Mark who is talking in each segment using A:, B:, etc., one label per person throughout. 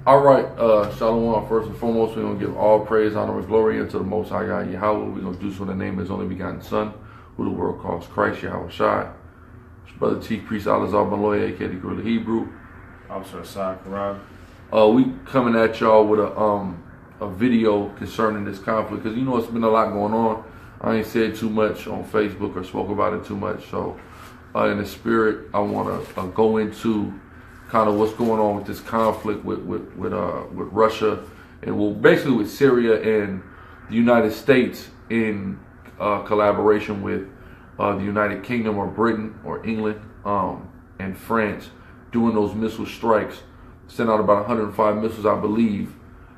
A: All right, Shalom. First and foremost, we're going to give all praise, honor, and glory unto the Most High God, Yahweh. We're going to do so in the name of His only begotten Son, who the world calls Christ, Yahweh Shai. Brother Chief Priest Alazar Maloy, aka the Guerrilla Hebrew.
B: Officer SICARRI.
A: We coming at y'all with a video concerning this conflict, because you know it's been a lot going on. I ain't said too much on Facebook or spoke about it too much. So in the spirit, I want to go into kind of what's going on with this conflict with Russia, and well, basically with Syria and the United States in collaboration with the United Kingdom or Britain or England and France, doing those missile strikes. Sent out about 105 missiles, I believe,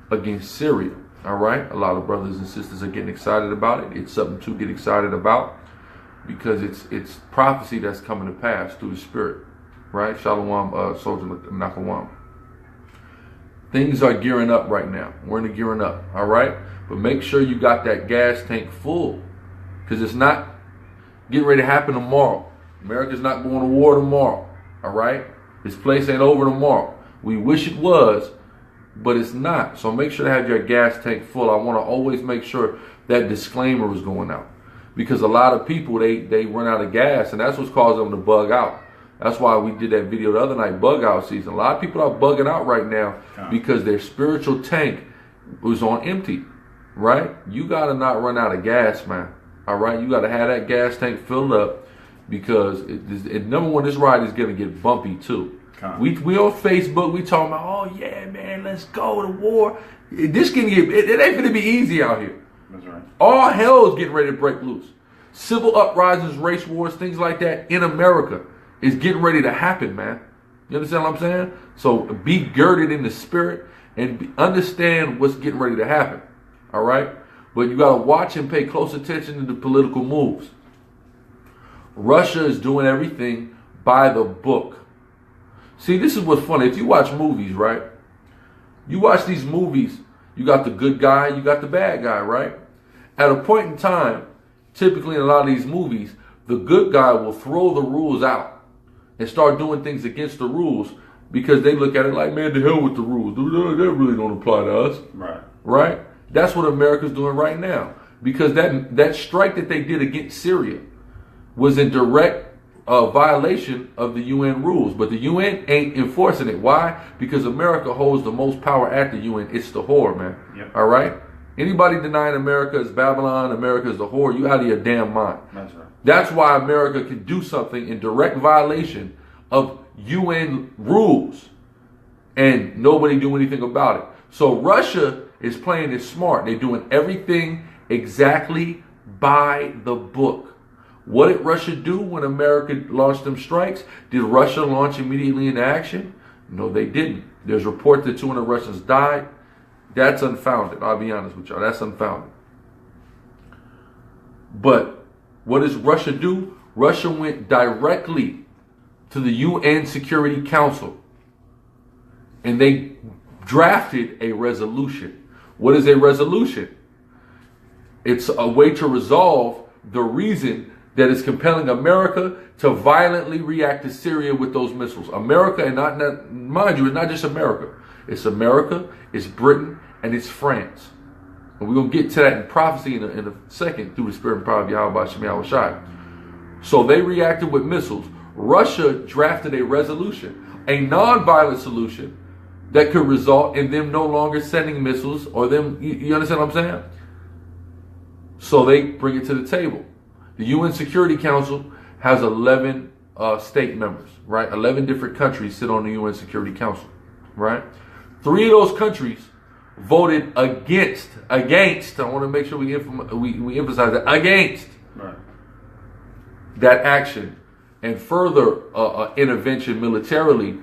A: against Syria. All right, a lot of brothers and sisters are getting excited about it. It's something to get excited about because it's prophecy that's coming to pass through the Spirit. Right, Shalom, Soldier Nakawam. Things are gearing up right now. We're in the gearing up. All right, but make sure you got that gas tank full, because it's not getting ready to happen tomorrow. America's not going to war tomorrow. All right, this place ain't over tomorrow. We wish it was, but it's not. So make sure to have your gas tank full. I want to always make sure that disclaimer is going out, because a lot of people, they run out of gas, and that's what's causing them to bug out. That's why we did that video the other night, bug out season. A lot of people are bugging out right now because their spiritual tank was on empty, right? You got to not run out of gas, man. All right? You got to have that gas tank filled up, because number one, this ride is going to get bumpy too. We on Facebook, we talking about, oh yeah, man, let's go to war. This can get, it ain't going to be easy out here.
B: That's right.
A: All hell is getting ready to break loose. Civil uprisings, race wars, things like that in America is getting ready to happen, man. You understand what I'm saying? So be girded in the spirit and understand what's getting ready to happen. All right? But you got to watch and pay close attention to the political moves. Russia is doing everything by the book. See, this is what's funny. If you watch movies, right? You watch these movies, you got the good guy, you got the bad guy, right? At a point in time, typically in a lot of these movies, the good guy will throw the rules out and start doing things against the rules, because they look at it like, man, the hell with the rules. They really don't apply to us.
B: Right.
A: Right? That's what America's doing right now. Because that strike that they did against Syria was in direct violation of the UN rules. But the UN ain't enforcing it. Why? Because America holds the most power at the UN. It's the whore, man.
B: Yep. All
A: right? Anybody denying America is Babylon, America is the whore, you out of your damn mind.
B: That's right.
A: That's why America can do something in direct violation of UN rules and nobody do anything about it. So Russia is playing it smart. They're doing everything exactly by the book. What did Russia do when America launched them strikes? Did Russia launch immediately into action? No, they didn't. There's reports that 200 Russians died. That's unfounded. I'll be honest with y'all. That's unfounded. But what does Russia do? Russia went directly to the UN Security Council and they drafted a resolution. What is a resolution? It's a way to resolve the reason that is compelling America to violently react to Syria with those missiles. America, and not mind you, it's not just America. It's America, it's Britain, and it's France. And we're going to get to that in prophecy in a second through the spirit and power of Yahweh Shemi Shai. So they reacted with missiles. Russia drafted a resolution, a non-violent solution that could result in them no longer sending missiles, or them, you understand what I'm saying? So they bring it to the table. The UN Security Council has 11 state members, right? 11 different countries sit on the UN Security Council, right? 3 of those countries voted against, I want to make sure we emphasize that, against that action and further intervention militarily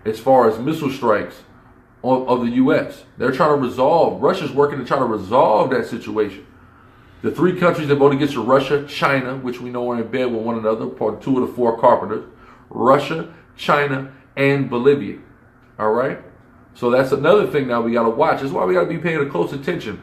A: as far as missile strikes of the U.S. They're trying to resolve, Russia's working to try to resolve that situation. The 3 countries that voted against are Russia, China, which we know are in bed with one another, part 2 of the 4 carpenters, Russia, China, and Bolivia. All right? So that's another thing now we got to watch. That's why we got to be paying close attention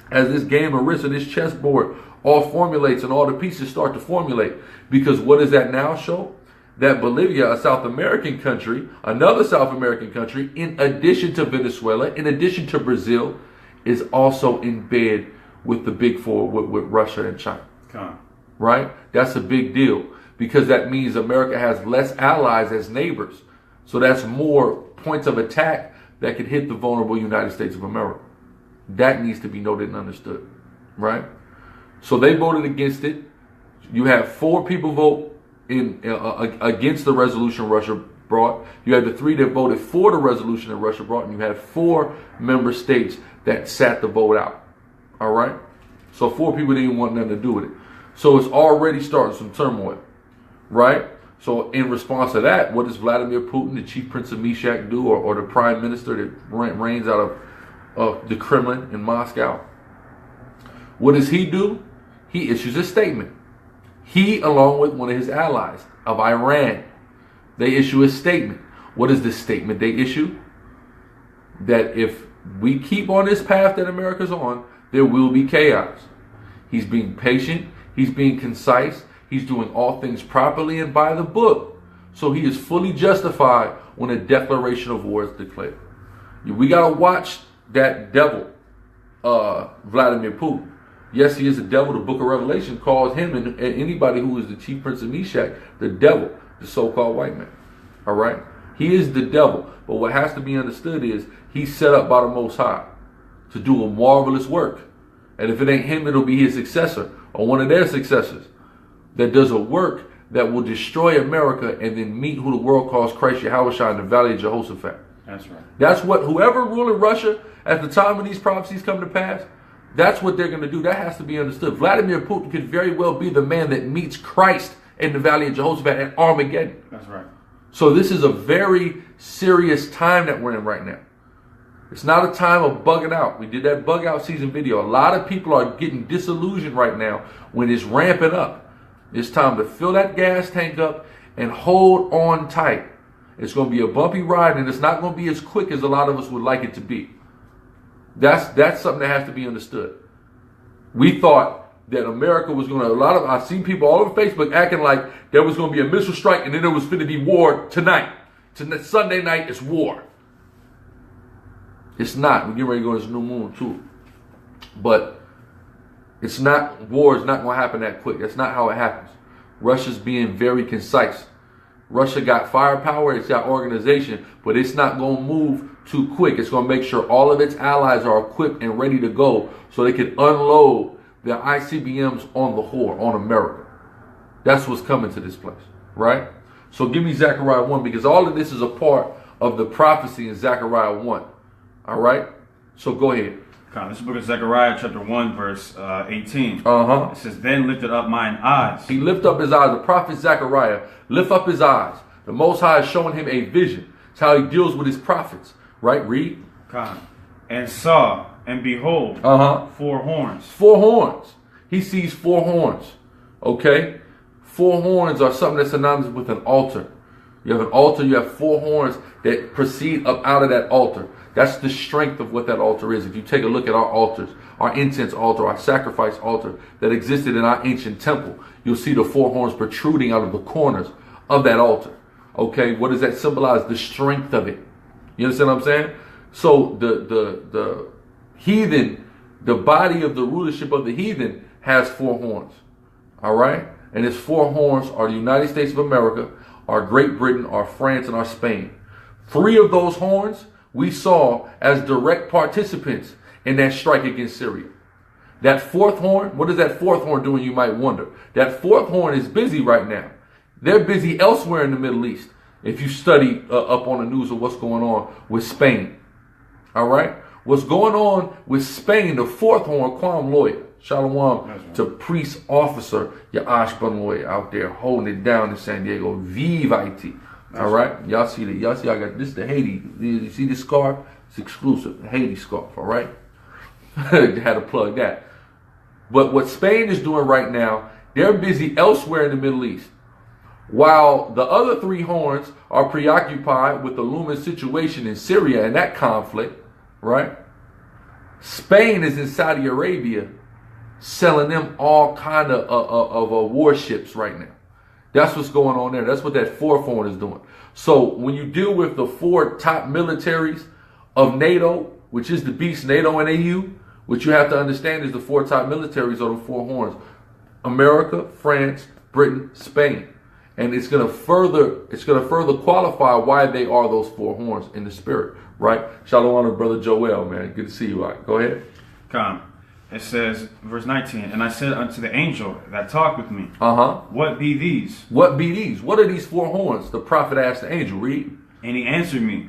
A: as this game of risk, this chessboard all formulates and all the pieces start to formulate. Because what does that now show? that Bolivia, a South American country, another South American country, in addition to Venezuela, in addition to Brazil, is also in bed with the big four, with Russia and China. Right? That's a big deal, because that means America has less allies as neighbors. So that's more points of attack that could hit the vulnerable United States of America. That needs to be noted and understood. Right? So they voted against it. You have 4 people vote against the resolution Russia brought. You had the 3 that voted for the resolution that Russia brought, and you had 4 member states that sat the vote out. All right? So 4 people didn't want nothing to do with it. So it's already starting some turmoil, right? So in response to that, what does Vladimir Putin, the chief prince of Meshach, do, or the prime minister that reigns out of the Kremlin in Moscow? What does he do? He issues a statement. He, along with one of his allies of Iran, they issue a statement. What is the statement they issue? That if we keep on this path that America's on, there will be chaos. He's being patient. He's being concise. He's doing all things properly and by the book. So he is fully justified when a declaration of war is declared. We got to watch that devil, Vladimir Putin. Yes, he is a devil. The book of Revelation calls him and anybody who is the chief prince of Meshach the devil, the so-called white man. All right? He is the devil. But what has to be understood is he's set up by the Most High to do a marvelous work. And if it ain't him, it'll be his successor or one of their successors that does a work that will destroy America and then meet who the world calls Christ Yahushua in the valley of Jehoshaphat.
B: That's right.
A: That's what whoever ruling Russia at the time of these prophecies come to pass, that's what they're going to do. That has to be understood. Vladimir Putin could very well be the man that meets Christ in the valley of Jehoshaphat at Armageddon.
B: That's right.
A: So this is a very serious time that we're in right now. It's not a time of bugging out. We did that bug out season video. A lot of people are getting disillusioned right now when it's ramping up. It's time to fill that gas tank up and hold on tight. It's going to be a bumpy ride, and it's not going to be as quick as a lot of us would like it to be. That's something that has to be understood. We thought that America was going to, I've seen people all over Facebook acting like there was going to be a missile strike and then there was going to be war tonight. Sunday night is war. It's not. We're getting ready to go to this new moon too. But it's not, war is not going to happen that quick. That's not how it happens. Russia's being very concise. Russia got firepower, it's got organization, but it's not going to move too quick. It's going to make sure all of its allies are equipped and ready to go so they can unload their ICBMs on the whore, on America. That's what's coming to this place, right? So give me Zechariah 1, because all of this is a part of the prophecy in Zechariah 1. All right? So go ahead.
B: This book of Zechariah, chapter 1, verse 18. It says, "Then lifted up mine eyes."
A: He lifted up his eyes. The prophet Zechariah lift up his eyes. The Most High is showing him a vision. It's how he deals with his prophets. Right? Read.
B: "And saw, and behold, 4 horns."
A: 4 horns. He sees 4 horns. Okay? 4 horns are something that's synonymous with an altar. You have an altar, you have 4 horns that proceed up out of that altar. That's the strength of what that altar is. If you take a look at our altars, our incense altar, our sacrifice altar that existed in our ancient temple, you'll see the 4 horns protruding out of the corners of that altar. Okay, what does that symbolize? The strength of it. You understand what I'm saying? So the heathen, the body of the rulership of the heathen has 4 horns. All right? And its 4 horns are the United States of America, our Great Britain, our France, and our Spain. 3 of those horns we saw as direct participants in that strike against Syria. That 4th horn, what is that 4th horn doing, you might wonder? That 4th horn is busy right now. They're busy elsewhere in the Middle East. If you study up on the news of what's going on with Spain. All right? What's going on with Spain, the 4th horn, Kwam lawyer, Shalom to priest officer Yash Banloy out there holding it down in San Diego. Vivite. All right? Y'all see that? Y'all see I got this, the Haiti. You see this scarf? It's exclusive. The Haiti scarf. All right? Had to plug that. But what Spain is doing right now, they're busy elsewhere in the Middle East. While the other 3 horns are preoccupied with the looming situation in Syria and that conflict, right? Spain is in Saudi Arabia selling them all kind of warships right now. That's what's going on there. That's what that fourth horn is doing. So when you deal with the four top militaries of NATO, which is the beast, NATO and AU, what you have to understand is the four top militaries are the four horns. America, France, Britain, Spain. And it's gonna further qualify why they are those four horns in the spirit, right? Shalom to Brother Joel, man. Good to see you. All right, go ahead.
B: Come. It says, verse 19, and I said unto the angel that talked with me, what be these?
A: What be these? What are these four horns? The prophet asked the angel, read.
B: And he answered me,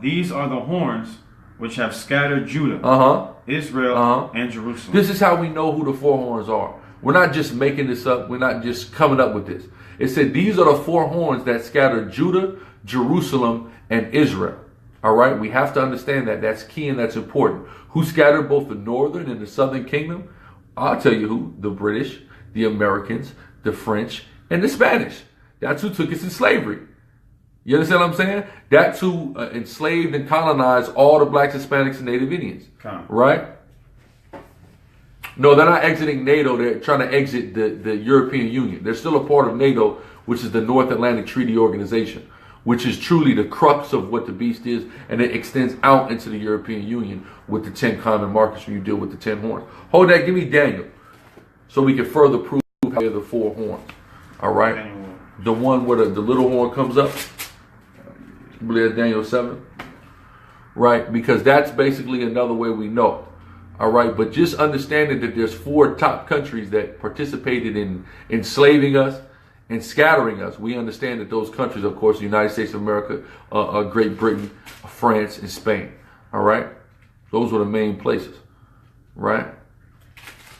B: these are the horns which have scattered Judah, Israel, and Jerusalem.
A: This is how we know who the four horns are. We're not just making this up. We're not just coming up with this. It said these are the four horns that scattered Judah, Jerusalem, and Israel. All right, we have to understand that. That's key and that's important. Who scattered both the northern and the southern kingdom? I'll tell you who. The British, the Americans, the French, and the Spanish. That's who took us in slavery. You understand what I'm saying? That's who enslaved and colonized all the blacks, Hispanics, and Native Indians. Right? No, they're not exiting NATO. They're trying to exit the European Union. They're still a part of NATO, which is the North Atlantic Treaty Organization, which is truly the crux of what the beast is, and it extends out into the European Union with the 10 common markers when you deal with the 10 horns. Hold that, give me Daniel, so we can further prove how they're the four horns. All right? Daniel. The one where the little horn comes up, I believe that's Daniel 7. Right? Because that's basically another way we know. All right, but just understanding that there's four top countries that participated in enslaving us and scattering us. We understand that those countries, of course, the United States of America, Great Britain, France, and Spain. All right, those were the main places. Right.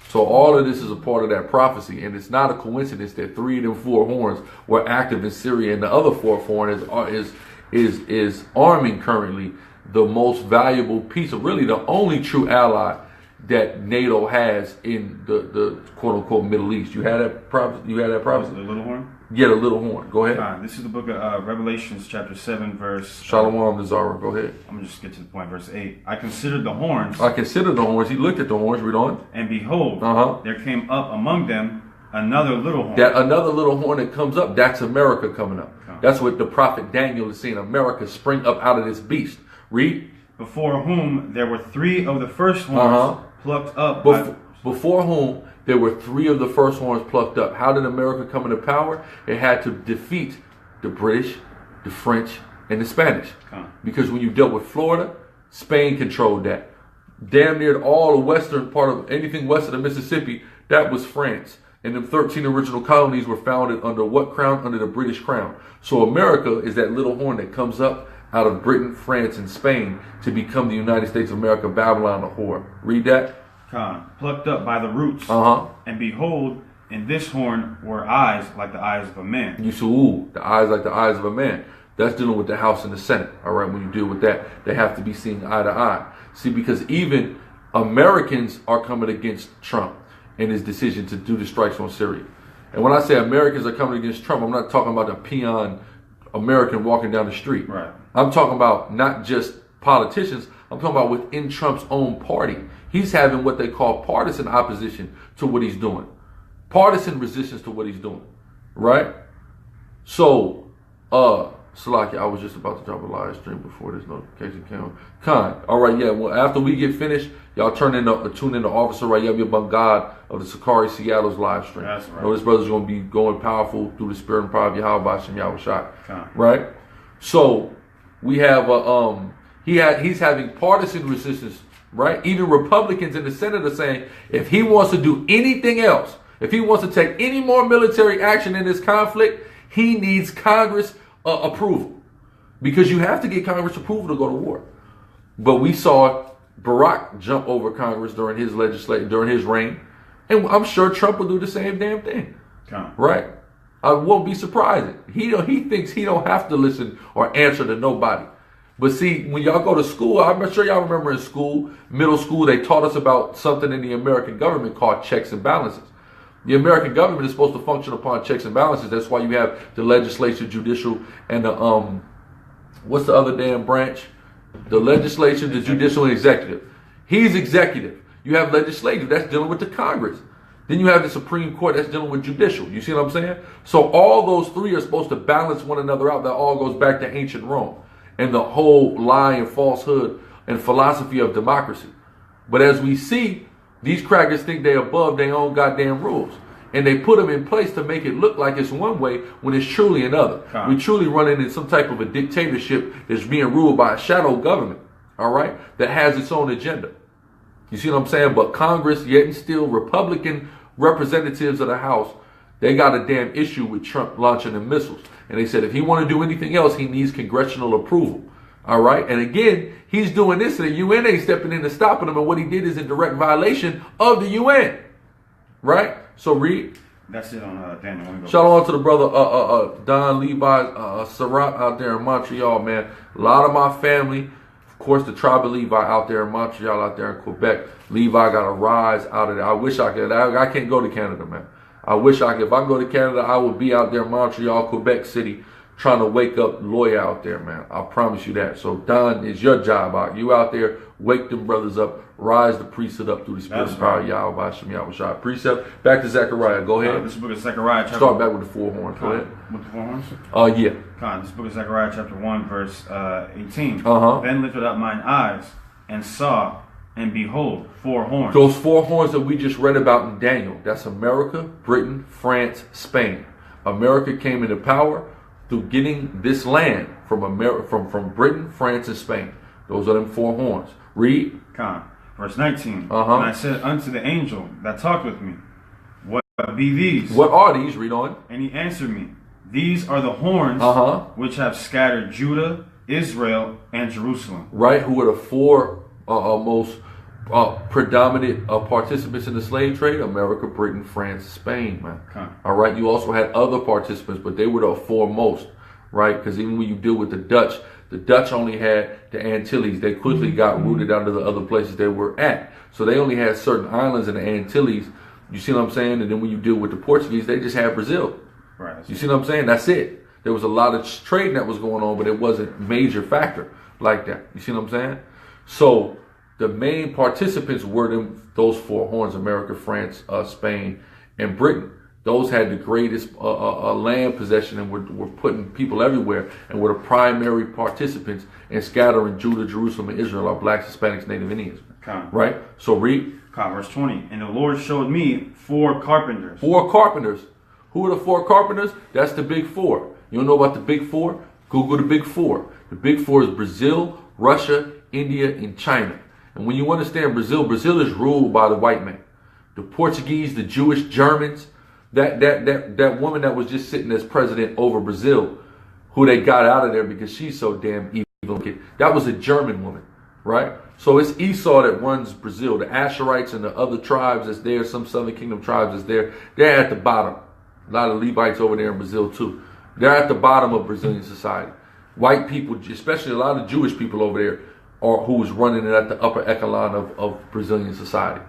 A: So all of this is a part of that prophecy, and it's not a coincidence that 3 of them 4 horns were active in Syria, and the other 4th horn is arming currently the most valuable piece of, really the only true ally that NATO has in the quote-unquote Middle East. You had that prophecy? You had that prophecy?
B: The little horn?
A: Yeah, the little horn. Go ahead.
B: This is the book of Revelations chapter 7 verse...
A: Shalom Nazara. Go ahead.
B: I'm going to just get to the point. Verse 8. I considered the horns.
A: I considered the horns. He looked at the horns. Read on.
B: And behold, there came up among them another little horn.
A: That another little horn that comes up, that's America coming up. That's what the prophet Daniel is saying. America spring up out of this beast. Read.
B: Before whom there were 3 of the first horns plucked up.
A: Before whom there were 3 of the first horns plucked up. How did America come into power? It had to defeat the British, the French, and the Spanish. Because when you dealt with Florida, Spain controlled that. Damn near all the western part of anything west of the Mississippi, that was France. And the 13 original colonies were founded under what crown? Under the British crown. So America is that little horn that comes up out of Britain, France, and Spain to become the United States of America, Babylon, the whore. Read that.
B: Plucked up by the roots. And behold, in this horn were eyes like the eyes of a man.
A: You see, the eyes like the eyes of a man. That's dealing with the House and the Senate. All right, when you deal with that, they have to be seen eye to eye. See, because even Americans are coming against Trump in his decision to do the strikes on Syria. And when I say Americans are coming against Trump, I'm not talking about a peon American walking down the street.
B: Right.
A: I'm talking about not just politicians. I'm talking about within Trump's own party. He's having what they call partisan opposition to what he's doing. Partisan resistance to what he's doing. Right? So, Salaki, I was just about to drop a live stream before this notification came on. All right, yeah. Well, after we get finished, y'all tune in to Officer Rayabi Bangad of the SICARRI Seattle's live stream.
B: That's right.
A: You know, this brother's going to be going powerful through the spirit and power of Yahweh Hashem Yahushua. Right? So, we have he's having partisan resistance, right? Even Republicans in the Senate are saying if he wants to do anything else, if he wants to take any more military action in this conflict, he needs Congress approval, because you have to get Congress approval to go to war. But we saw Barack jump over Congress during his reign, and I'm sure Trump will do the same damn thing. Right? I won't be surprised. He thinks he don't have to listen or answer to nobody. But see, when y'all go to school, I'm sure y'all remember in school, middle school, they taught us about something in the American government called checks and balances. The American government is supposed to function upon checks and balances. That's why you have the legislature, judicial, and the what's the other damn branch? The legislature, the judicial, and executive. He's executive. You have legislative. That's dealing with the Congress. Then you have the Supreme Court that's dealing with judicial. You see what I'm saying? So all those three are supposed to balance one another out. That all goes back to ancient Rome and the whole lie and falsehood and philosophy of democracy. But as we see, these crackers think they're above their own goddamn rules. And they put them in place to make it look like it's one way when it's truly another. We truly running in some type of a dictatorship that's being ruled by a shadow government, all right, that has its own agenda. You see what I'm saying? But Congress, yet and still, Republican representatives of the House, they got a damn issue with Trump launching the missiles. And they said if he want to do anything else, he needs congressional approval. All right. And again, he's doing this and the UN ain't stepping in and stopping him. And what he did is in direct violation of the UN. Right? So read.
B: That's it on Daniel.
A: Shout out to the brother Don Levi Surratt out there in Montreal, man. A lot of my family, of course, the tribe of Levi out there in Montreal, out there in Quebec. Levi got a rise out of there. I wish I could. I can't go to Canada, man. I wish I could. If I go to Canada, I would be out there in Montreal, Quebec City, trying to wake up lawyer out there, man. I promise you that. So Don, it's your job out. You out there, wake them brothers up, rise the priesthood up through the spirit of power. Yahweh Hashem Yahweh. Precept. Back to Zechariah. Go ahead.
B: This book of Zechariah.
A: Start back with the four horns. Go ahead.
B: With the four horns?
A: Yeah.
B: This book of Zechariah chapter 1 verse 18.
A: Uh-huh.
B: Then lifted up mine eyes and saw, and behold, four horns.
A: Those four horns that we just read about in Daniel. That's America, Britain, France, Spain. America came into power through getting this land from Britain, France, and Spain. Those are them four horns. Read.
B: Verse 19.
A: Uh-huh.
B: And I said unto the angel that talked with me, what be these?
A: What are these? Read on.
B: And he answered me, these are the horns which have scattered Judah, Israel, and Jerusalem.
A: Right, who are the four most predominant participants in the slave trade? America, Britain, France, Spain, man. All right, you also had other participants, but they were the foremost, right? Because even when you deal with the Dutch only had the Antilles. They quickly got rooted out of the other places they were at. So they only had certain islands in the Antilles. You see what I'm saying? And then when you deal with the Portuguese, they just had Brazil.
B: Right.
A: You see what I'm saying? That's it. There was a lot of trading that was going on, but it wasn't a major factor like that. You see what I'm saying? So the main participants were those four horns: America, France, Spain, and Britain. Those had the greatest land possession and were putting people everywhere and were the primary participants in scattering Judah, Jerusalem, and Israel, our blacks, Hispanics, Native Indians. Right? So read.
B: Verse 20. And the Lord showed me four carpenters.
A: Four carpenters. Who are the four carpenters? That's the big four. You don't know about the big four? Google the big four. The big four is Brazil, Russia, India, and China. And when you understand Brazil is ruled by the white man. The Portuguese, the Jewish, Germans, that woman that was just sitting as president over Brazil, who they got out of there because she's so damn evil. That was a German woman, right? So it's Esau that runs Brazil. The Asherites and the other tribes that's there, some Southern Kingdom tribes that's there, they're at the bottom. A lot of Levites over there in Brazil too. They're at the bottom of Brazilian society. White people, especially a lot of Jewish people over there, are who's running it at the upper echelon of Brazilian society.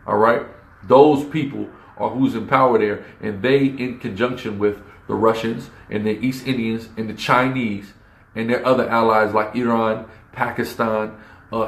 A: All right? Those people are who's in power there, and they, in conjunction with the Russians and the East Indians and the Chinese and their other allies like Iran, Pakistan,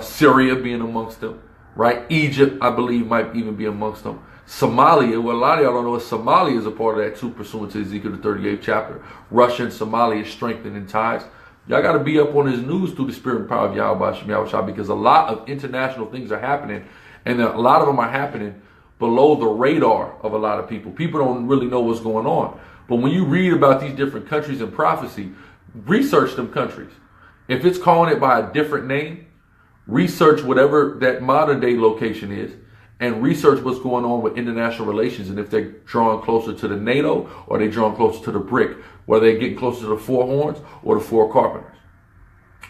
A: Syria being amongst them, right? Egypt, I believe, might even be amongst them. Somalia, well, a lot of y'all don't know, Somalia is a part of that too, pursuant to Ezekiel the 38th chapter. Russia and Somalia strengthening ties. Y'all got to be up on his news through the spirit and power of Yahweh, because a lot of international things are happening, and a lot of them are happening below the radar of a lot of people. People don't really know what's going on. But when you read about these different countries in prophecy, research them countries. If it's calling it by a different name, research whatever that modern day location is, and research what's going on with international relations, and if they're drawing closer to the NATO or they're drawing closer to the BRIC, whether they're getting closer to the four horns or the four carpenters.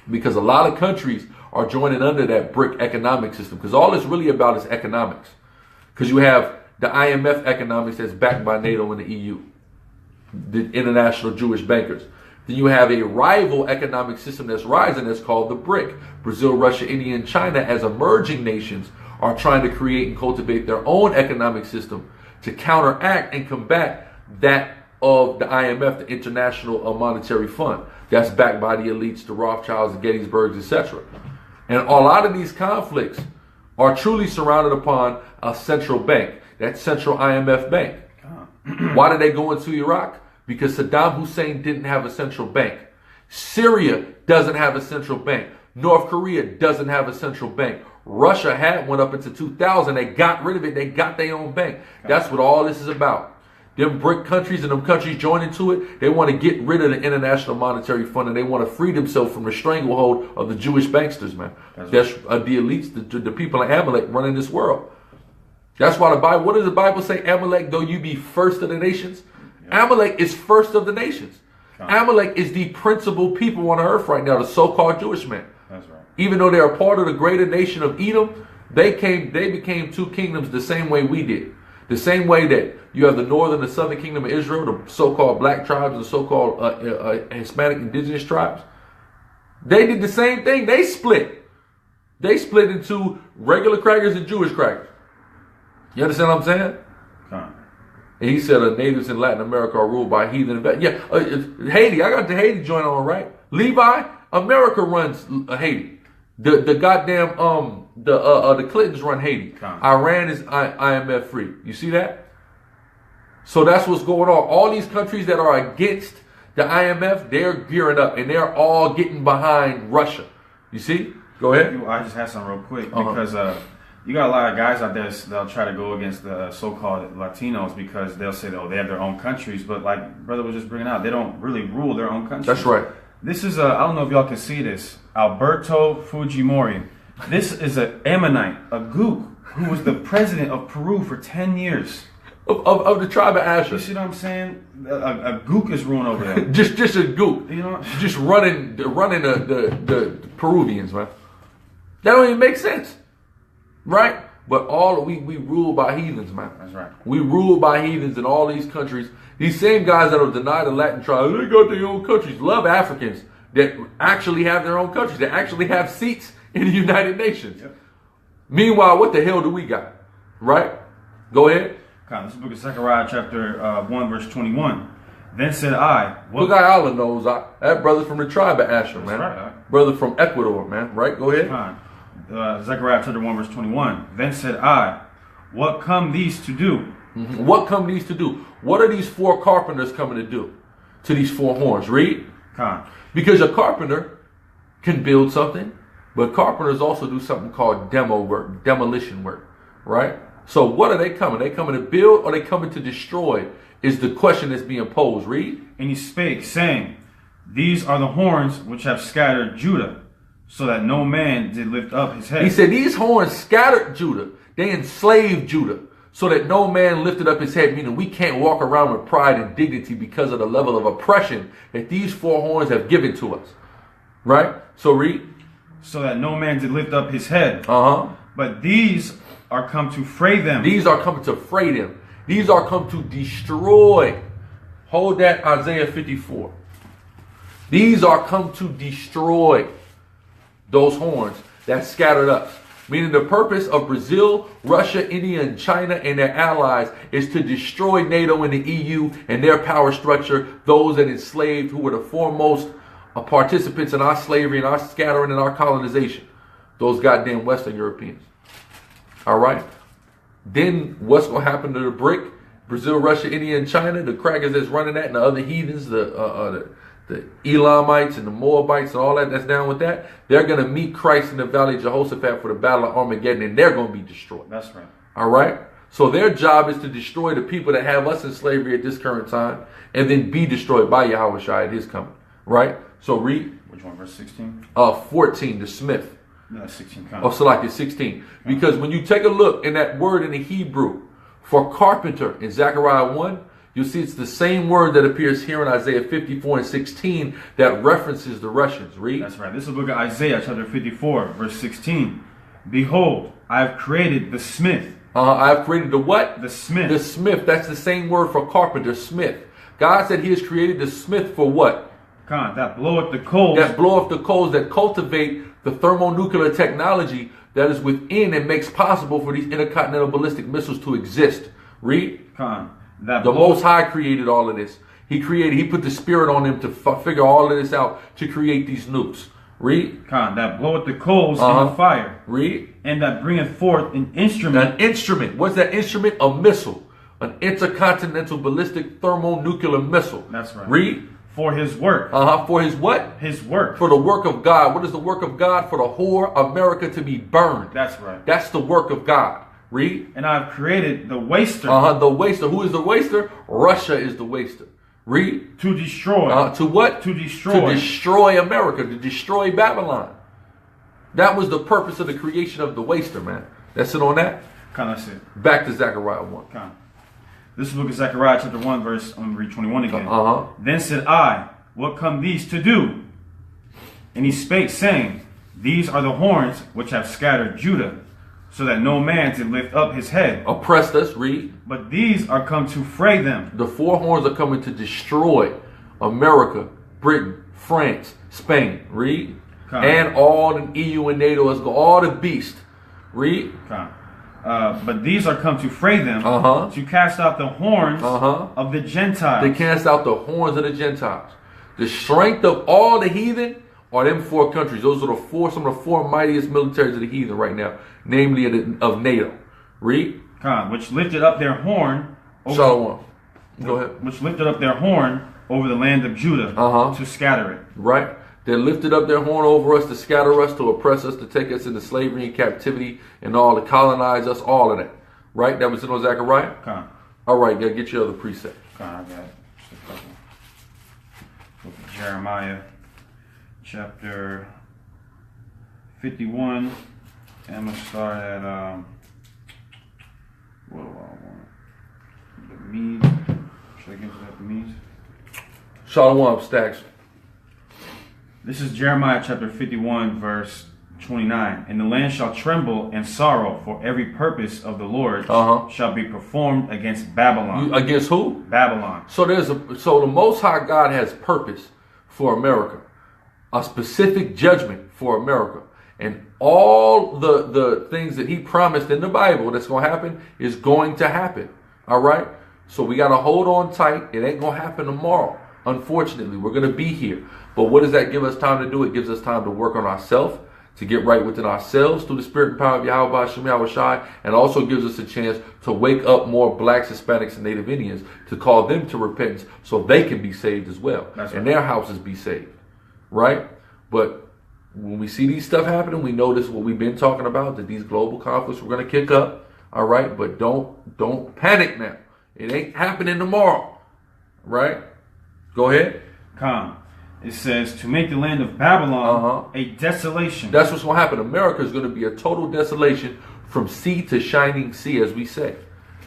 A: Because a lot of countries are joining under that BRIC economic system, because all it's really about is economics. Because you have the IMF economics that's backed by NATO and the EU, the international Jewish bankers. Then you have a rival economic system that's rising that's called the BRIC. Brazil, Russia, India, and China as emerging nations are trying to create and cultivate their own economic system to counteract and combat that of the IMF, the International Monetary Fund. That's backed by the elites, the Rothschilds, the Gettysburgs, etc. And a lot of these conflicts are truly surrounded upon a central bank that central IMF bank. Why did they go into Iraq? Because Saddam Hussein didn't have a central bank. Syria doesn't have a central bank. North Korea doesn't have a central bank. Russia had one up into 2000. They got rid of it. They got their own bank. That's what all this is about. Them BRIC countries and them countries joining to it, they want to get rid of the International Monetary Fund, and they want to free themselves from the stranglehold of the Jewish banksters, man. That's the elites, the people in Amalek running this world. That's why the Bible, what does the Bible say? Amalek, though you be first of the nations? Yeah. Amalek is first of the nations. Amalek is the principal people on earth right now, the so-called Jewish man.
B: That's right.
A: Even though they're a part of the greater nation of Edom, they became two kingdoms the same way we did. The same way that you have the northern and southern kingdom of Israel, the so-called black tribes, the so-called Hispanic indigenous tribes. They did the same thing. They split. They split into regular crackers and Jewish crackers. You understand what I'm saying? And he said natives in Latin America are ruled by heathen. Yeah, Haiti. I got the Haiti joint on, right? Levi, America runs Haiti. The goddamn the Clintons run Haiti. Iran is IMF free. You see that? So that's what's going on. All these countries that are against the IMF, they're gearing up and they're all getting behind Russia. You see? Go ahead.
B: I just had some real quick because you got a lot of guys out there that'll try to go against the so-called Latinos because they'll say, oh, they have their own countries. But like Brother was just bringing out, they don't really rule their own countries.
A: That's right.
B: This is I don't know if y'all can see this. Alberto Fujimori. This is an Ammonite, a Gook, who was the president of Peru for 10 years.
A: Of the tribe of Asher.
B: You see what I'm saying? A Gook is ruling over there.
A: just a Gook.
B: You know?
A: Just running the Peruvians, man. That don't even make sense. Right? But we rule by heathens, man.
B: That's right.
A: We rule by heathens in all these countries. These same guys that are denied the Latin tribes, they got their own countries, love Africans that actually have their own countries, that actually have seats in the United Nations. Yep. Meanwhile, what the hell do we got? Right? Go ahead.
B: This is the book of SICARRI, chapter 1, verse 21. Then said I,
A: Look, Allah knows that brother from the tribe of Asher, man.
B: Right.
A: Brother from Ecuador, man. Right? Go ahead.
B: Zechariah chapter 1, verse 21. Then said I, what come these to do?
A: What come these to do? What are these four carpenters coming to do to these four horns? Read. Because a carpenter can build something, but carpenters also do something called demolition work, right? So what are they coming? They coming to build or they coming to destroy is the question that's being posed. Read.
B: And he spake, saying, these are the horns which have scattered Judah, so that no man did lift up his head.
A: He said these horns scattered Judah. They enslaved Judah, so that no man lifted up his head, meaning we can't walk around with pride and dignity because of the level of oppression that these four horns have given to us. Right? So read.
B: So that no man did lift up his head. But these are come to fray them.
A: These are coming to fray them. These are come to destroy. Hold that, Isaiah 54. These are come to destroy those horns that scattered us. Meaning the purpose of Brazil, Russia, India, and China and their allies is to destroy NATO and the EU and their power structure, those that enslaved, who were the foremost participants in our slavery and our scattering and our colonization. Those goddamn Western Europeans. All right? Then what's going to happen to the BRIC? Brazil, Russia, India, and China, the crackers that's running that, and the other heathens, the Elamites and the Moabites and all that's down with that, they're going to meet Christ in the valley of Jehoshaphat for the battle of Armageddon, and they're going to be destroyed.
B: That's right.
A: All right? So their job is to destroy the people that have us in slavery at this current time, and then be destroyed by Yahweh Shai at his coming. Right? So read.
B: Which one, verse 16?
A: 14, the smith.
B: No, 16.
A: So like it's 16. Because when you take a look in that word in the Hebrew for carpenter in Zechariah 1, you'll see it's the same word that appears here in Isaiah 54 and 16 that references the Russians. Read.
B: That's right. This is the book of Isaiah chapter 54, verse 16. Behold, I have created the smith.
A: I have created the what?
B: The smith.
A: The smith. That's the same word for carpenter, smith. God said he has created the smith for what?
B: That bloweth the coals.
A: That bloweth the coals, that cultivate the thermonuclear technology that is within and makes possible for these intercontinental ballistic missiles to exist. Read. The Most High created all of this. He put the spirit on him to figure all of this out to create these nukes. Read.
B: That bloweth the coals in the fire.
A: Read.
B: And that bringeth forth an instrument.
A: An instrument. What's that instrument? A missile. An intercontinental ballistic thermonuclear missile.
B: That's right.
A: Read.
B: For his work.
A: For his what?
B: His work.
A: For the work of God. What is the work of God? For the whore America to be burned.
B: That's right.
A: That's the work of God. Read.
B: And I've created the waster.
A: The waster. Who is the waster? Russia is the waster. Read.
B: To destroy.
A: To what?
B: To destroy.
A: To destroy America. To destroy Babylon. That was the purpose of the creation of the waster, man. That's it on that.
B: That's it.
A: Back to Zechariah 1.
B: This is the book of Zechariah chapter 1 verse, I'm going to read 21 again. Then said I, what come these to do? And he spake, saying, these are the horns which have scattered Judah, so that no man did lift up his head.
A: Oppressed us, read.
B: But these are come to fray them.
A: The four horns are coming to destroy America, Britain, France, Spain, read. And all the EU and NATO, all the beast, read.
B: But these are come to fray them, to cast out the horns of the Gentiles.
A: They cast out the horns of the Gentiles. The strength of all the heathen are them four countries. Those are some of the four mightiest militaries of the heathen right now, namely of NATO. Read.
B: Which lifted up their horn.
A: Shalom. Go ahead.
B: Which lifted up their horn over the land of Judah to scatter it.
A: Right. They lifted up their horn over us to scatter us, to oppress us, to take us into slavery and captivity, and all to colonize us, all of that. Right? That was in Zechariah? All right, gotta get your other precept.
B: I got just a couple. Book of Jeremiah, chapter 51. And I'm going to start at, what do I want? The Medes. Should I get to the Medes?
A: Shalom, Stacks.
B: This is Jeremiah chapter 51, verse 29. And the land shall tremble and sorrow, for every purpose of the Lord shall be performed against Babylon.
A: Against who?
B: Babylon.
A: So the Most High God has purpose for America, a specific judgment for America, and all the things that He promised in the Bible that's going to happen is going to happen. All right. So we got to hold on tight. It ain't going to happen tomorrow. Unfortunately, we're going to be here. But what does that give us time to do? It gives us time to work on ourselves, to get right within ourselves through the spirit and power of Yahweh Hashem Yahushai, and also gives us a chance to wake up more blacks, Hispanics, and Native Indians, to call them to repentance so they can be saved as well. That's and right. Their houses be saved. Right? But when we see these stuff happening, we notice what we've been talking about, that these global conflicts we're going to kick up. All right? But don't panic now. It ain't happening tomorrow. Right? Go ahead.
B: It says, to make the land of Babylon a desolation.
A: That's what's going to happen. America is going to be a total desolation from sea to shining sea, as we say.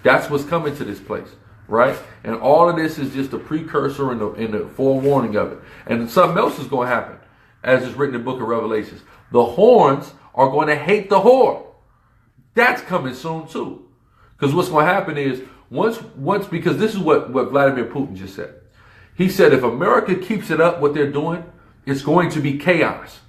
A: That's what's coming to this place, right? And all of this is just a precursor and the forewarning of it. And something else is going to happen, as is written in the book of Revelations. The horns are going to hate the whore. That's coming soon, too. Because what's going to happen is, once because this is what Vladimir Putin just said. He said if America keeps it up, what they're doing, it's going to be chaos.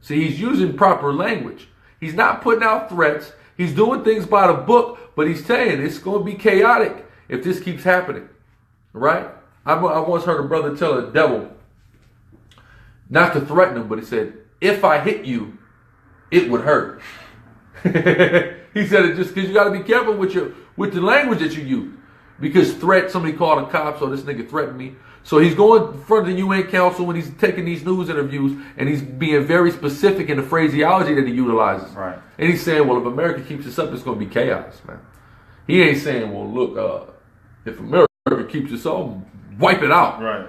A: See, he's using proper language. He's not putting out threats. He's doing things by the book, but he's saying it's going to be chaotic if this keeps happening. Right? I once heard a brother tell a devil, not to threaten him, but he said, if I hit you, it would hurt. He said it just because you got to be careful with the language that you use. Because somebody called a cop, so this nigga threatened me. So he's going in front of the UN Council when he's taking these news interviews, and he's being very specific in the phraseology that he utilizes. Right. And he's saying, well, if America keeps this up, it's going to be chaos, man. He ain't saying, well, look, if America keeps this up, wipe it out. Right.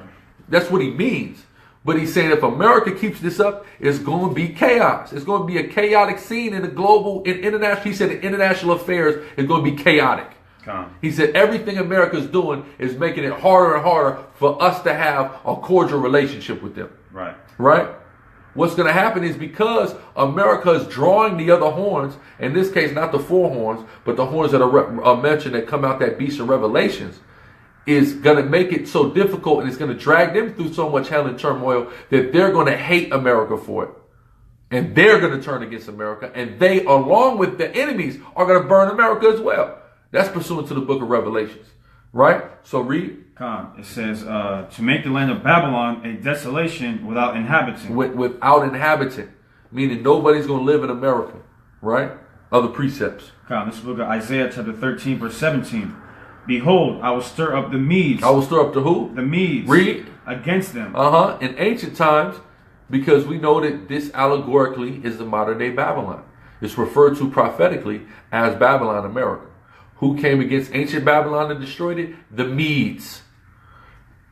A: That's what he means. But he's saying if America keeps this up, it's going to be chaos. It's going to be a chaotic scene in the global, international. He said international affairs is going to be chaotic. He said everything America's doing is making it harder and harder for us to have a cordial relationship with them. Right. Right? What's going to happen is because America is drawing the other horns, in this case not the four horns, but the horns that are mentioned that come out that beast in Revelations, is going to make it so difficult and it's going to drag them through so much hell and turmoil that they're going to hate America for it. And they're going to turn against America, and they, along with the enemies, are going to burn America as well. That's pursuant to the book of Revelations, right? So read.
B: It says to make the land of Babylon a desolation without inhabitant.
A: Without inhabitant, meaning nobody's going to live in America, right? Other precepts.
B: This book of Isaiah chapter 13 verse 17. Behold, I will stir up the Medes.
A: I will stir up the who?
B: The Medes.
A: Read.
B: Against them.
A: In ancient times, because we know that this allegorically is the modern day Babylon. It's referred to prophetically as Babylon, America. Who came against ancient Babylon and destroyed it? The Medes.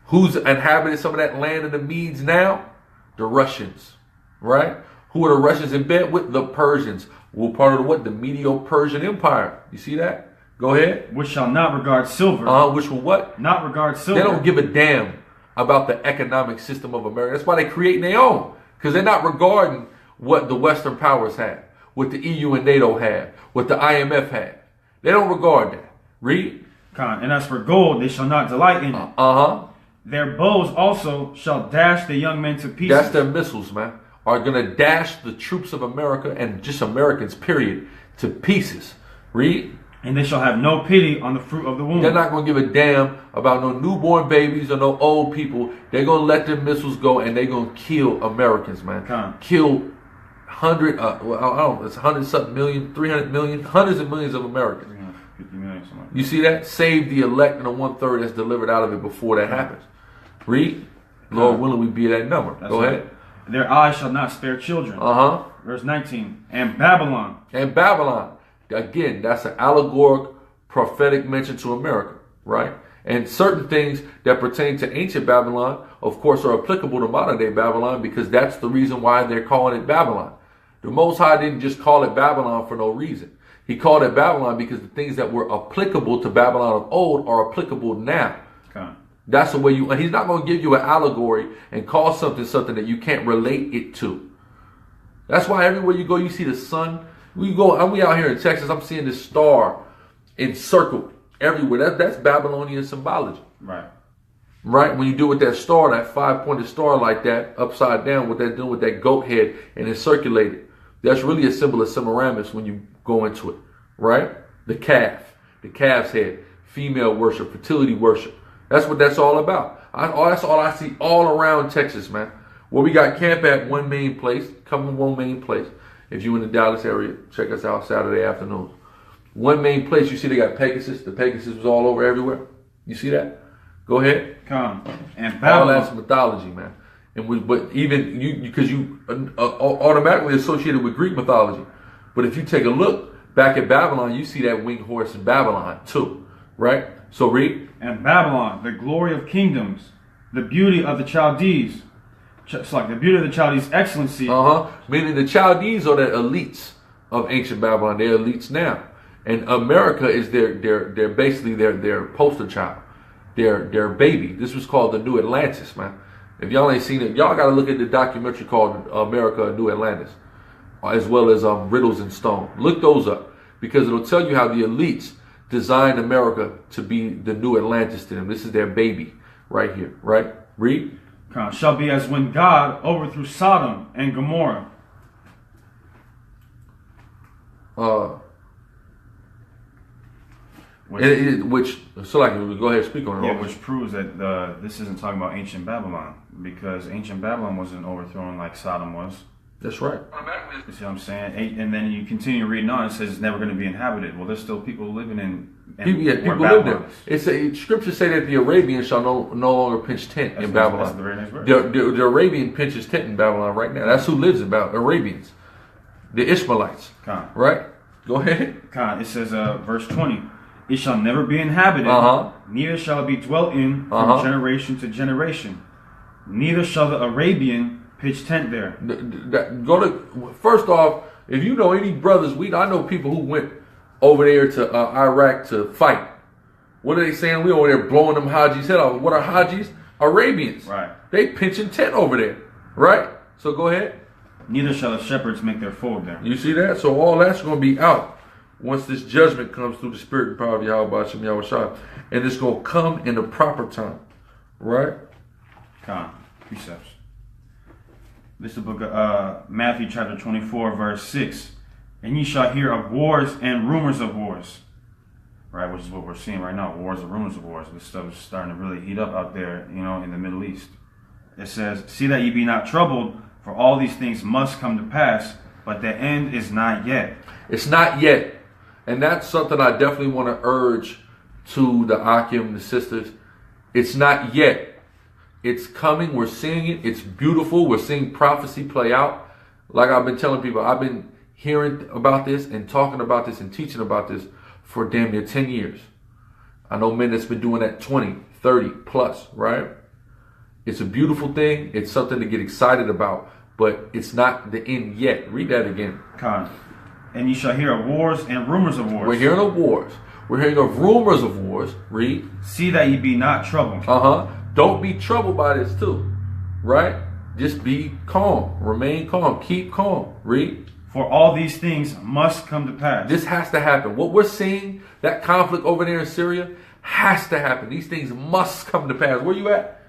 A: Who's inhabited some of that land of the Medes now? The Russians, right? Who are the Russians in bed with? The Persians. We're part of the what? The Medo-Persian Empire. You see that? Go ahead.
B: Which shall not regard silver.
A: Which will what?
B: Not regard silver.
A: They don't give a damn about the economic system of America. That's why they create their own. Because they're not regarding what the Western powers have, what the EU and NATO have, what the IMF have. They don't regard that. Read.
B: And as for gold, they shall not delight in it. Their bows also shall dash the young men to pieces.
A: That's their missiles, man. Are going to dash the troops of America and just Americans, period, to pieces. Read.
B: And they shall have no pity on the fruit of the womb.
A: They're not going to give a damn about no newborn babies or no old people. They're going to let their missiles go and they're going to kill Americans, man. Kill 100, it's 100-something million, 300 million, hundreds of millions of Americans.
B: 350 million, something.
A: You see that? Save the elect and the 1/3 that's delivered out of it before that happens. Read. Lord willing, we be that number. Go ahead.
B: Their eyes shall not spare children. Verse 19. And Babylon.
A: And Babylon. Again, that's an allegoric, prophetic mention to America, right? And certain things that pertain to ancient Babylon, of course, are applicable to modern day Babylon because that's the reason why they're calling it Babylon. The Most High didn't just call it Babylon for no reason. He called it Babylon because the things that were applicable to Babylon of old are applicable now. That's the way you, and he's not going to give you an allegory and call something that you can't relate it to. That's why everywhere you go, you see the sun. We out here in Texas, I'm seeing this star encircled everywhere. That's Babylonian symbology. Right? When you do with that star, that 5-pointed star like that, upside down, what they're doing with that goat head and it's circulated. That's really a symbol of Semiramis when you go into it. Right? The calf's head, female worship, fertility worship. That's what that's all about. That's all I see all around Texas, man. Where we got camp at one main place, come one main place. If you're in the Dallas area, check us out Saturday afternoons. One main place, you see they got Pegasus. The Pegasus was all over everywhere. You see that? Go ahead.
B: And
A: all that's mythology, man. But even because you automatically associated with Greek mythology. But if you take a look back at Babylon, you see that winged horse in Babylon too, right? So read.
B: And Babylon, the glory of kingdoms, the beauty of the Chaldees. It's like the beauty of the Chaldees' excellency.
A: Meaning the Chaldees are the elites of ancient Babylon. They're elites now. And America is their basically their poster child. Their baby. This was called the New Atlantis, man. If y'all ain't seen it, y'all got to look at the documentary called America, New Atlantis. As well as Riddles in Stone. Look those up. Because it'll tell you how the elites designed America to be the New Atlantis to them. This is their baby right here. Right? Read.
B: Shall be as when God overthrew Sodom and Gomorrah.
A: Which so like go ahead and speak on it.
B: Yeah, which proves that this isn't talking about ancient Babylon because ancient Babylon wasn't overthrown like Sodom was.
A: That's right.
B: You see what I'm saying? And then you continue reading on. It says it's never going to be inhabited. Well, there's still people living in.
A: People live there. Scriptures say that the Arabians shall no longer pitch tent in Babylon.
B: That's the very next verse.
A: The Arabian pitches tent in Babylon right now. That's who lives in Babylon. Arabians, the Ishmaelites. Right? Go ahead.
B: It says, verse 20. It shall never be inhabited, neither shall it be dwelt in from generation to generation. Neither shall the Arabian pitch tent there.
A: First off, if you know any brothers, I know people who went over there to Iraq to fight. What are they saying? We over there blowing them Hajis head off. What are Hajis? Arabians.
B: Right.
A: They pitching tent over there. Right? So go ahead.
B: Neither shall the shepherds make their fold there.
A: You see that? So all that's going to be out once this judgment comes through the spirit and power of Yahweh Shem Yahushua. And it's going to come in the proper time. Right?
B: Precepts. This is the book of Matthew chapter 24 verse 6. And ye shall hear of wars and rumors of wars. right? Which is what we're seeing right now, wars and rumors of wars. This stuff is starting to really heat up out there, you know, in the Middle East. It says, see that ye be not troubled, for all these things must come to pass, but the end is not yet.
A: It's not yet. And that's something I definitely want to urge to the Akim, the sisters. It's not yet. It's coming. We're seeing it. It's beautiful. We're seeing prophecy play out. Like I've been telling people, I've been hearing about this and talking about this and teaching about this for damn near 10 years. I know men that's been doing that 20, 30 plus, right? It's a beautiful thing. It's something to get excited about, but it's not the end yet. Read that again.
B: Con. And you shall hear of wars and rumors of wars.
A: We're hearing of wars. We're hearing of rumors of wars. Read.
B: See that ye be not troubled.
A: Don't be troubled by this too, right? Just be calm. Remain calm. Keep calm. Read.
B: For all these things must come to pass.
A: This has to happen. What we're seeing, that conflict over there in Syria, has to happen. These things must come to pass. Where you at?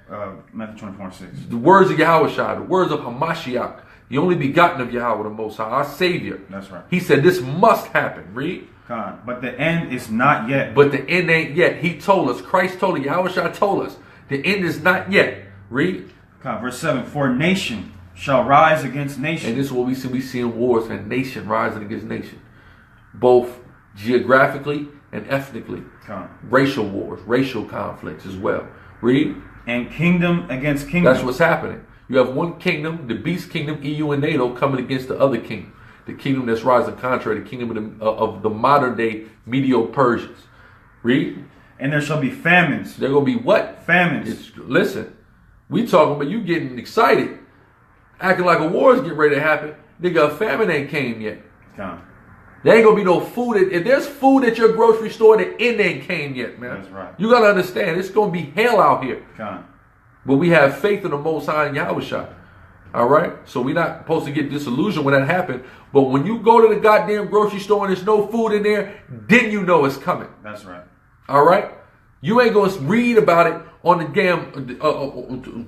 B: Matthew 24:6.
A: The words of Yahushua, the words of Hamashiach, the only begotten of Yahweh, the Most High, our Savior.
B: That's right.
A: He said this must happen. Read.
B: God. But the end is not yet.
A: But the end ain't yet. He told us. Christ told us. Yahushua told us. The end is not yet. Read.
B: God. Verse 7. For nation shall rise against nation.
A: And this is what we see. We see in wars, and nation rising against nation. Both geographically and ethnically.
B: God.
A: Racial wars, racial conflicts as well. Read.
B: And kingdom against kingdom.
A: That's what's happening. You have one kingdom, the beast kingdom, EU and NATO, coming against the other kingdom. The kingdom that's rising contrary, the kingdom of the modern day Medo-Persians. Read.
B: And there shall be famines.
A: There going to be what?
B: Famines.
A: Listen, we talking about you getting excited, acting like a war is getting ready to happen. Nigga, a famine ain't came yet.
B: God.
A: There ain't going to be no food. If there's food at your grocery store, the end ain't came yet, man.
B: That's right.
A: You got to understand, it's going to be hell out here.
B: God.
A: But we have faith in the Most High and Yahushua. All right? So we're not supposed to get disillusioned when that happens. But when you go to the goddamn grocery store and there's no food in there, then you know it's coming.
B: That's right.
A: All right? You ain't going to read about it on the damn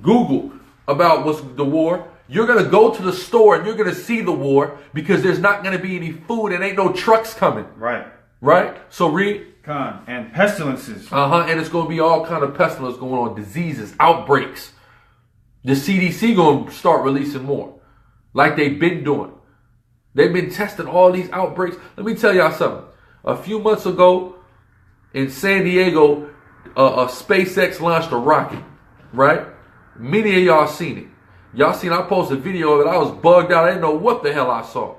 A: Google about what's the war. You're going to go to the store and you're going to see the war because there's not going to be any food and ain't no trucks coming.
B: Right.
A: Right? So read.
B: Con. And pestilences.
A: And it's going to be all kind of pestilence going on, diseases, outbreaks. The CDC going to start releasing more like they've been doing. They've been testing all these outbreaks. Let me tell y'all something. A few months ago in San Diego, SpaceX launched a rocket, right? Many of y'all seen it. Y'all seen I posted a video of it. I was bugged out. I didn't know what the hell I saw,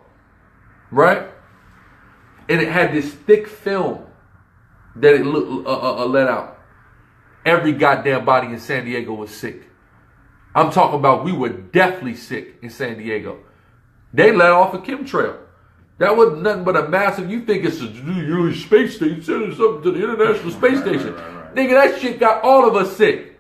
A: right? And it had this thick film that it let out. Every goddamn body in San Diego was sick. I'm talking about we were deathly sick in San Diego. They let off a chemtrail. That wasn't nothing but a massive, you think it's a space station, sending something to the International Space Station. Right. Nigga, that shit got all of us sick.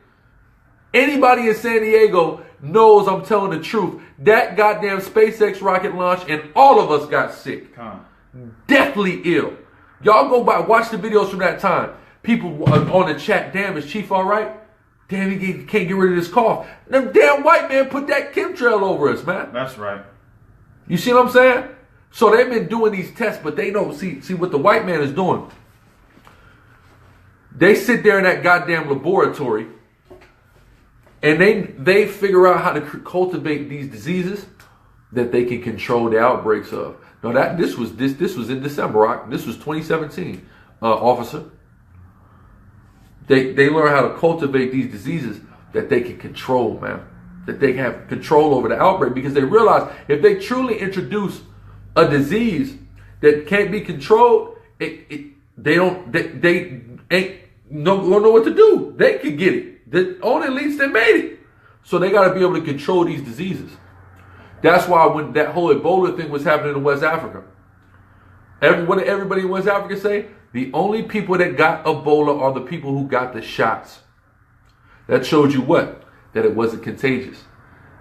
A: Anybody in San Diego knows I'm telling the truth. That goddamn SpaceX rocket launch and all of us got sick. Deathly ill. Y'all go by, watch the videos from that time. People on the chat, damn, is Chief all right? Damn, he can't get rid of this cough. Them damn white man put that chemtrail over us, man.
B: That's right.
A: You see what I'm saying? So they've been doing these tests, but they know, see what the white man is doing. They sit there in that goddamn laboratory and they figure out how to cultivate these diseases that they can control the outbreaks of. No, this was in December, right? This was 2017, officer. They learn how to cultivate these diseases that they can control, man. That they can have control over the outbreak because they realize if they truly introduce a disease that can't be controlled, they ain't know what to do. They could get it. The only elites that made it. So they got to be able to control these diseases. That's why when that whole Ebola thing was happening in West Africa, what did everybody in West Africa say? The only people that got Ebola are the people who got the shots. That showed you what? That it wasn't contagious.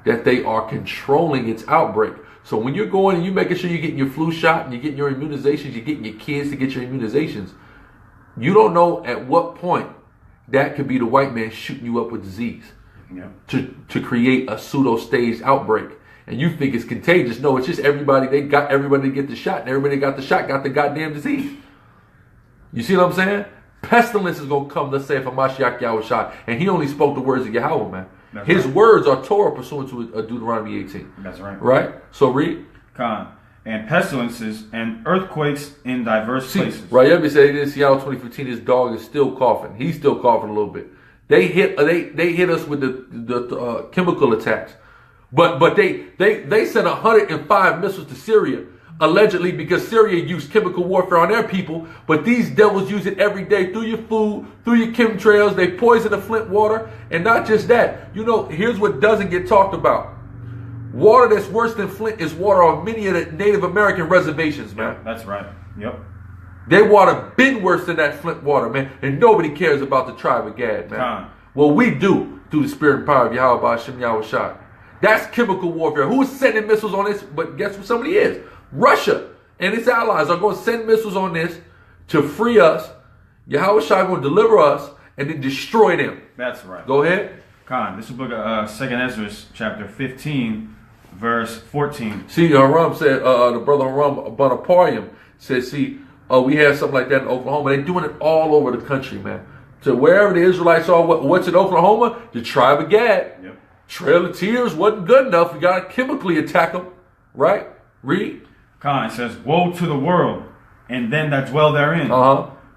A: That they are controlling its outbreak. So when you're going and you're making sure you're getting your flu shot and you're getting your immunizations, you're getting your kids to get your immunizations, you don't know at what point that could be the white man shooting you up with disease. Yeah. To create a pseudo-staged outbreak. And you think it's contagious. No, it's just everybody, they got everybody to get the shot. And everybody that got the shot got the goddamn disease. You see what I'm saying? Pestilence is going to come, let's say, from Mashiach Yahushua. And he only spoke the words of Yahweh, man. His words are Torah pursuant to Deuteronomy 18.
B: That's right.
A: Right? So read.
B: Khan. And pestilences and earthquakes in diverse places.
A: Right, Yebby said in Seattle 2015, his dog is still coughing. He's still coughing a little bit. They hit us with the chemical attacks. But they sent 105 missiles to Syria, allegedly because Syria used chemical warfare on their people, but these devils use it every day through your food, through your chemtrails. They poison the Flint water. And not just that. You know, here's what doesn't get talked about. Water that's worse than Flint is water on many of the Native American reservations, man.
B: Yep, that's right. Yep.
A: Their water been worse than that Flint water, man. And nobody cares about the tribe of Gad, man. Well, we do through the spirit and power of Yahweh Ba'ashem Yahushua. That's chemical warfare. Who is sending missiles on this? But guess what somebody is? Russia and its allies are going to send missiles on this to free us. Yahushua going to deliver us and then destroy them.
B: That's right.
A: Go ahead.
B: Khan, this is the book of 2nd Ezra, chapter 15, verse 14.
A: See, Haram said, the brother Haram Bonaparium said, see, we had something like that in Oklahoma. They're doing it all over the country, man. To wherever the Israelites are, what's in Oklahoma? The tribe of Gad.
B: Yep.
A: Trail of Tears wasn't good enough. We got to chemically attack them. Right? Read.
B: Khan, it says, woe to the world, and them that dwell therein.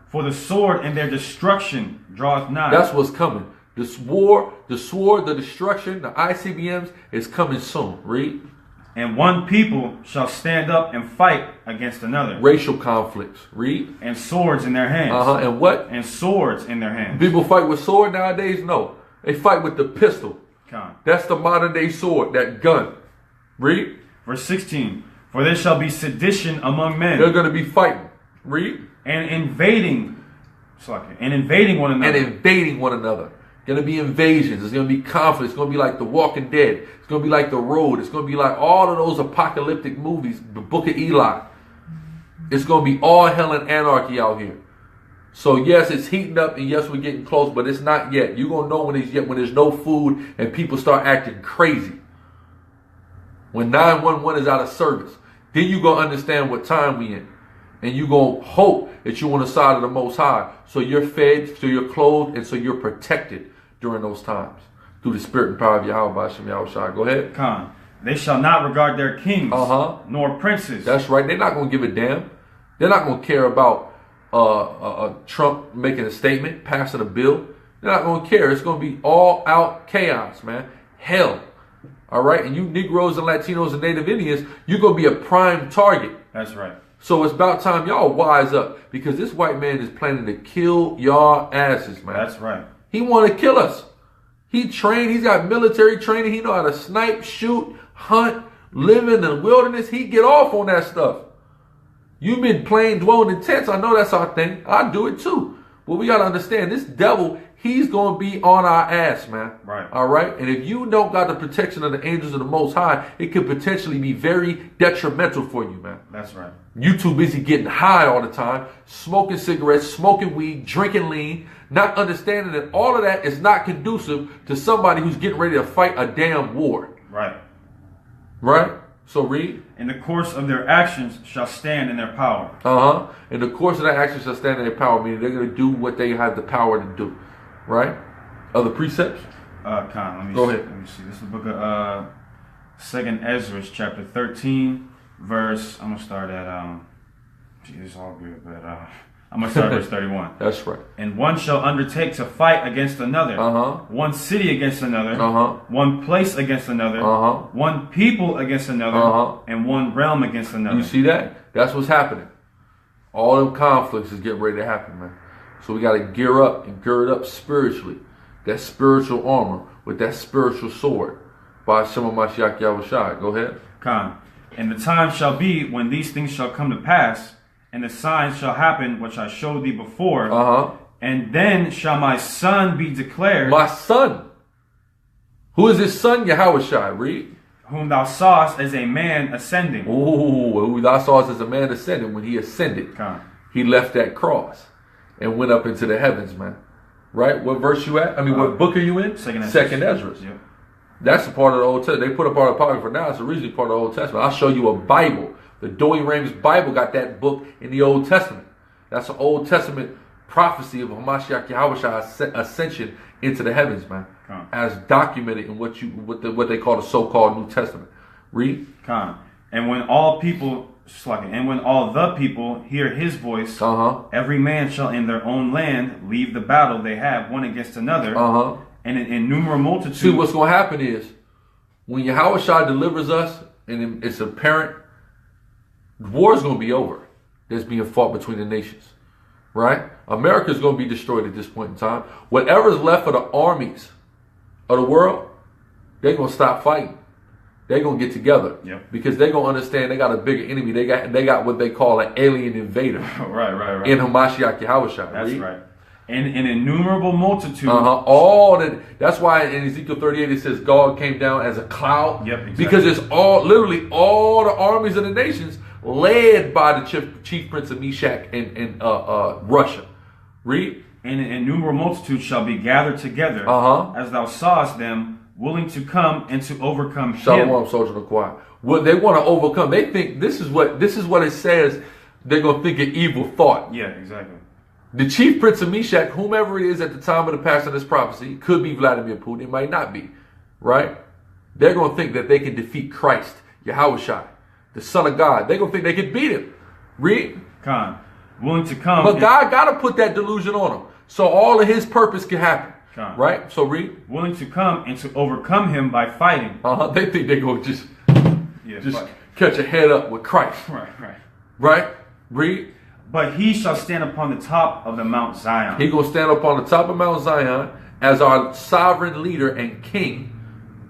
B: For the sword and their destruction draweth nigh.
A: That's what's coming. The sword, the destruction, the ICBMs is coming soon. Read.
B: And one people shall stand up and fight against another.
A: Racial conflicts. Read.
B: And swords in their hands.
A: And what?
B: And swords in their hands.
A: People fight with sword nowadays? No. They fight with the pistol.
B: Come.
A: That's the modern day sword, that gun. Read.
B: Verse 16. For there shall be sedition among men.
A: They're going to be fighting. Read.
B: And invading one another.
A: And invading one another. Going to be invasions. It's going to be conflicts. It's going to be like The Walking Dead. It's going to be like The Road. It's going to be like all of those apocalyptic movies. The Book of Eli. It's going to be all hell and anarchy out here. So yes, it's heating up, and yes, we're getting close, but it's not yet. You're going to know when there's no food and people start acting crazy. When 911 is out of service. Then you're going to understand what time we in. And you're going to hope that you're on the side of the Most High. So you're fed, so you're clothed, and so you're protected during those times. Through the spirit and power of Yahweh Ba'ashem Yahushua. Go ahead.
B: Khan. They shall not regard their kings, nor princes.
A: That's right. They're not going to give a damn. They're not going to care about Trump making a statement, passing a bill. They're not going to care. It's going to be all out chaos, man. Hell. All right. And you Negroes and Latinos and Native Indians, you're going to be a prime target.
B: That's right.
A: So it's about time y'all wise up, because this white man is planning to kill y'all asses, man.
B: That's right.
A: He want to kill us. He trained. He's got military training. He know how to snipe, shoot, hunt, live in the wilderness. He get off on that stuff. You've been playing, dwelling in tents. I know that's our thing. I do it too. But we got to understand, this devil, he's going to be on our ass, man.
B: Right.
A: All right? And if you don't got the protection of the angels of the Most High, it could potentially be very detrimental for you, man.
B: That's right.
A: You too busy getting high all the time, smoking cigarettes, smoking weed, drinking lean, not understanding that all of that is not conducive to somebody who's getting ready to fight a damn war.
B: Right.
A: Right? So read.
B: In the course of their actions shall stand in their power.
A: In the course of their actions shall stand in their power, meaning they're going to do what they have the power to do. Right? Other precepts?
B: Khan,
A: Go ahead.
B: Let me see. This is the book of 2nd Ezra, chapter 13, verse. I'm gonna start at it's all good, but I'm gonna start at verse 31.
A: That's right.
B: And one shall undertake to fight against another. One city against another. One place against another. One people against another. And one realm against another.
A: You see that? That's what's happening. All them conflicts is getting ready to happen, man. So we got to gear up and gird up spiritually. That spiritual armor with that spiritual sword. By Shema Mashiach Yahushua. Go ahead.
B: Khan. And the time shall be when these things shall come to pass, and the signs shall happen which I showed thee before. And then shall my son be declared.
A: My son. Who is his son? Yahushua. Read.
B: Whom thou sawest as a man ascending.
A: Who thou sawest as a man ascending. When he ascended,
B: Khan.
A: He left that cross and went up into the heavens, man. Right? What verse you at? I mean, what book are you in?
B: 2nd Ezra.
A: 2nd Ezra.
B: Yep.
A: That's a part of the Old Testament. They put a part of Apocrypha now. It's originally part of the Old Testament. I'll show you a Bible. The Doe Ram's Bible got that book in the Old Testament. That's an Old Testament prophecy of Hamashiach Yahweh's ascension into the heavens, man. As documented in what they call the so-called New Testament. Read.
B: And when all the people hear his voice, every man shall in their own land leave the battle they have one against another, and an innumerable multitude.
A: See, what's going to happen is, when Yahweh delivers us, and it's apparent, war is going to be over. There's being fought between the nations, right? America is going to be destroyed at this point in time. Whatever's left of the armies of the world, they're going to stop fighting. They're going to get together, because they're going to understand they got a bigger enemy. They got what they call an alien invader.
B: right.
A: In Hamashiach Yahweh.
B: That's right. And an innumerable multitude.
A: That's why in Ezekiel 38 it says God came down as a cloud.
B: Exactly.
A: Because it's literally all the armies of the nations led by the chief prince of Meshach and Russia. Read.
B: And an innumerable multitude shall be gathered together, as thou sawest them, willing to come and to overcome him.
A: Shalom, soldier of the choir. What they want to overcome, they think this is what it says. They're gonna think an evil thought.
B: Yeah, exactly.
A: The chief prince of Meshach, whomever it is at the time of the passing of this prophecy, could be Vladimir Putin. It might not be, right? They're gonna think that they can defeat Christ, Yahushua, the Son of God. They're gonna think they can beat him. Read.
B: Willing to come.
A: But God gotta put that delusion on them, so all of His purpose can happen. Right? So read.
B: Willing to come and to overcome him by fighting.
A: They think they're going to just catch a head up with Christ. Right? Read.
B: But he shall stand upon the top of the Mount Zion.
A: He's going to stand upon the top of Mount Zion as our sovereign leader and king.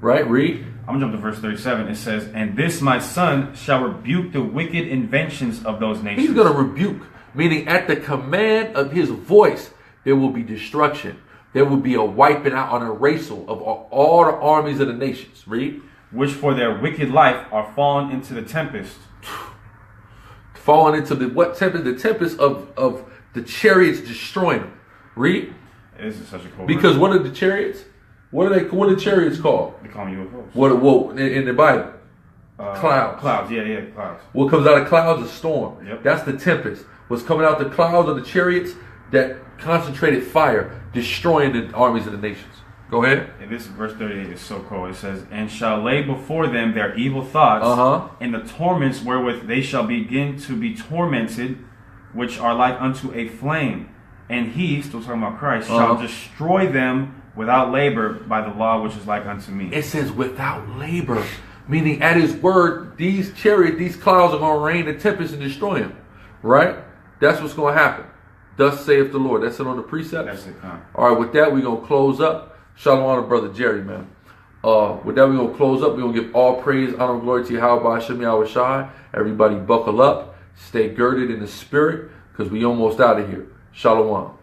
A: Right? Read.
B: I'm going to jump to verse 37. It says, and this my son shall rebuke the wicked inventions of those nations.
A: He's going to rebuke, meaning at the command of his voice, there will be destruction. There will be a wiping out, an erasal of all the armies of the nations. Read.
B: Which for their wicked life are fallen into the tempest.
A: Fallen into the what tempest? The tempest of the chariots destroying them. Read.
B: This is such a cool
A: Because what are the chariots? What are chariots called?
B: They call them UFOs.
A: What in the Bible? Clouds.
B: Clouds, yeah, clouds.
A: What comes out of clouds? A storm.
B: Yep.
A: That's the tempest. What's coming out the clouds of the chariots? That concentrated fire destroying the armies of the nations. Go ahead.
B: And this verse 38 is so cool. It says, and shall lay before them their evil thoughts, and the torments wherewith they shall begin to be tormented, which are like unto a flame. And he, still talking about Christ, shall destroy them without labor by the law which is like unto me.
A: It says without labor, meaning at his word, these chariots, these clouds are going to rain the tempest and destroy him. Right? That's what's going to happen. Thus saith the Lord. That's it on the precepts.
B: That's it,
A: all right, with that, we're going to close up. Shalom to Brother Jerry, man. With that, we're going to close up. We're going to give all praise, honor, and glory to Yahweh Hashem Yahushai. Everybody buckle up. Stay girded in the spirit, because we almost out of here. Shalom.